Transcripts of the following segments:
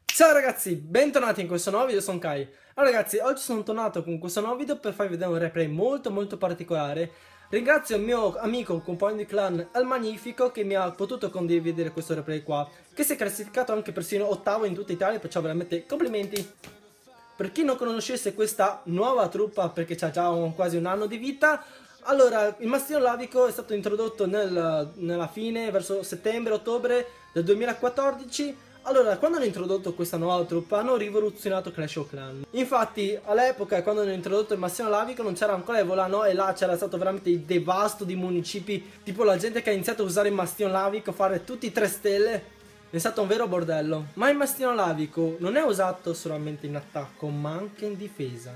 Ciao ragazzi, bentornati in questo nuovo video, sono Kai. Allora ragazzi, oggi sono tornato con questo nuovo video per farvi vedere un replay molto particolare. Ringrazio il mio amico, compagno di clan, El Magnifico, che mi ha potuto condividere questo replay qua, che si è classificato anche persino ottavo in tutta Italia, perciò veramente complimenti. Per chi non conoscesse questa nuova truppa, perché c'ha già quasi un anno di vita, allora il mastino lavico è stato introdotto nella fine, verso settembre-ottobre del 2014. Allora, quando hanno introdotto questa nuova truppa hanno rivoluzionato Clash of Clans. Infatti, all'epoca, quando hanno introdotto il mastino lavico non c'era ancora Evolano e là c'era stato veramente il devasto di municipi. Tipo la gente che ha iniziato a usare il mastino lavico, fare tutti i 3 stelle. È stato un vero bordello. Ma il mastino lavico non è usato solamente in attacco, ma anche in difesa.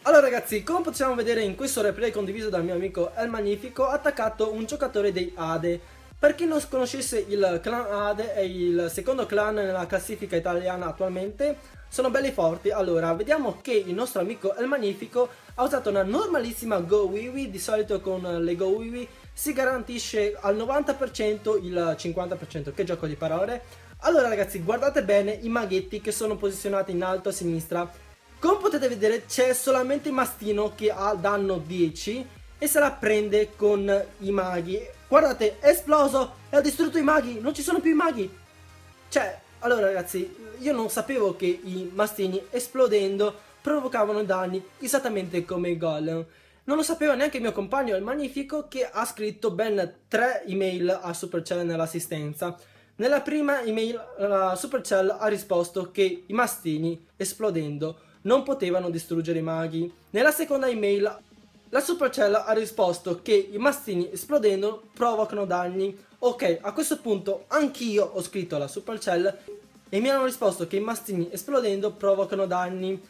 Allora ragazzi, come possiamo vedere in questo replay condiviso dal mio amico El Magnifico, ha attaccato un giocatore dei Ade. Per chi non conoscesse, il clan Ade è il secondo clan nella classifica italiana attualmente, sono belli forti. Allora, vediamo che il nostro amico El Magnifico ha usato una normalissima Go Wiwi. Di solito con le Go Wiwi si garantisce al 90% il 50%, che gioco di parole. Allora ragazzi, guardate bene i maghetti che sono posizionati in alto a sinistra. Come potete vedere c'è solamente il mastino che ha danno 10 e se la prende con i maghi. Guardate, è esploso e ha distrutto i maghi, non ci sono più i maghi. Cioè, allora ragazzi, io non sapevo che i mastini esplodendo provocavano danni esattamente come i golem. Non lo sapeva neanche il mio compagno, il Magnifico, che ha scritto ben 3 email a Supercell nell'assistenza. Nella prima email la Supercell ha risposto che i mastini esplodendo non potevano distruggere i maghi. Nella seconda email la Supercell ha risposto che i mastini esplodendo provocano danni. Ok, a questo punto anch'io ho scritto alla Supercell e mi hanno risposto che i mastini esplodendo provocano danni.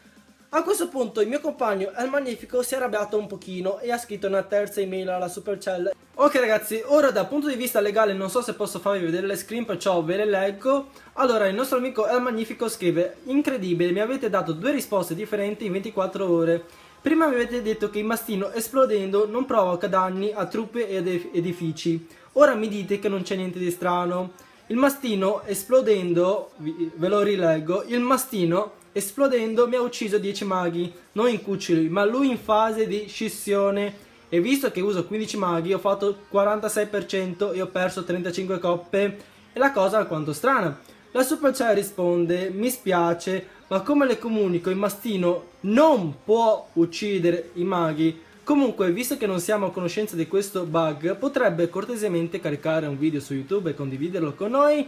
A questo punto il mio compagno El Magnifico si è arrabbiato un pochino e ha scritto una terza email alla Supercell. Ok ragazzi, ora dal punto di vista legale non so se posso farvi vedere le screen, perciò ve le leggo. Allora, il nostro amico El Magnifico scrive: incredibile, mi avete dato 2 risposte differenti in 24 ore. Prima mi avete detto che il mastino esplodendo non provoca danni a truppe ed edifici. Ora mi dite che non c'è niente di strano. Il mastino esplodendo, ve lo rileggo, il mastino esplodendo mi ha ucciso 10 maghi, non in cuccioli, ma lui in fase di scissione. E visto che uso 15 maghi ho fatto 46% e ho perso 35 coppe. E la cosa è alquanto strana. La Supercell risponde: mi spiace, ma come le comunico, il mastino non può uccidere i maghi. Comunque, visto che non siamo a conoscenza di questo bug, potrebbe cortesemente caricare un video su YouTube e condividerlo con noi.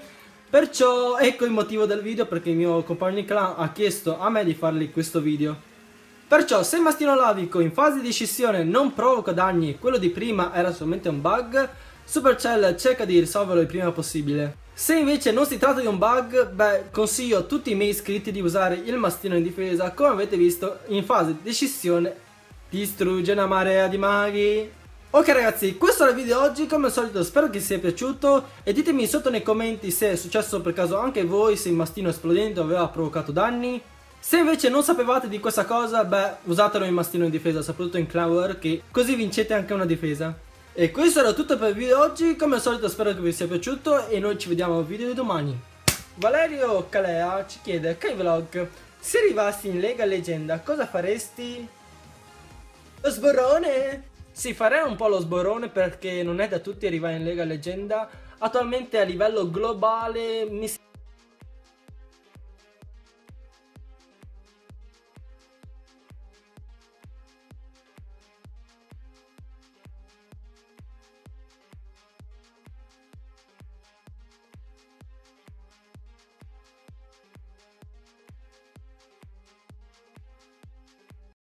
Perciò ecco il motivo del video, perché il mio compagno di clan ha chiesto a me di fargli questo video. Perciò, se il mastino lavico in fase di scissione non provoca danni e quello di prima era solamente un bug, Supercell cerca di risolverlo il prima possibile. Se invece non si tratta di un bug, beh, consiglio a tutti i miei iscritti di usare il mastino in difesa. Come avete visto, in fase di scissione distrugge una marea di maghi. Ok ragazzi, questo era il video di oggi, come al solito spero che vi sia piaciuto e ditemi sotto nei commenti se è successo per caso anche a voi, se il mastino esplodendo aveva provocato danni. Se invece non sapevate di questa cosa, beh, usatelo il mastino in difesa, soprattutto in Clan War, che così vincete anche una difesa. E questo era tutto per il video di oggi, come al solito spero che vi sia piaciuto e noi ci vediamo al video di domani. Valerio Calea ci chiede: Kai Vlog, se arrivassi in Lega Leggenda cosa faresti? Lo sborrone! Sì, farei un po' lo sborrone perché non è da tutti arrivare in Lega Leggenda. Attualmente a livello globale mi